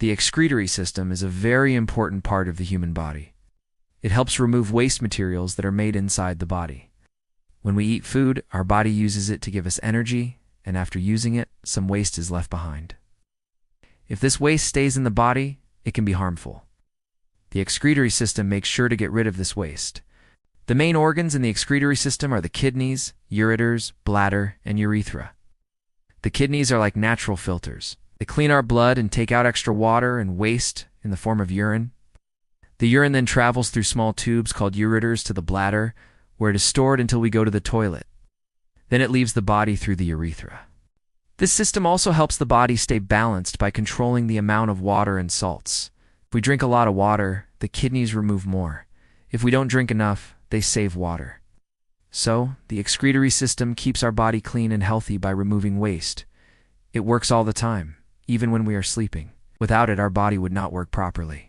The excretory system is a very important part of the human body. It helps remove waste materials that are made inside the body. When we eat food, our body uses it to give us energy, and after using it, some waste is left behind. If this waste stays in the body, it can be harmful. The excretory system makes sure to get rid of this waste. The main organs in the excretory system are the kidneys, ureters, bladder, and urethra. The kidneys are like natural filters. They clean our blood and take out extra water and waste in the form of urine. The urine then travels through small tubes called ureters to the bladder, where it is stored until we go to the toilet. Then it leaves the body through the urethra. This system also helps the body stay balanced by controlling the amount of water and salts. If we drink a lot of water, the kidneys remove more. If we don't drink enough, they save water. So, the excretory system keeps our body clean and healthy by removing waste. It works all the time, even when we are sleeping. Without it, our body would not work properly.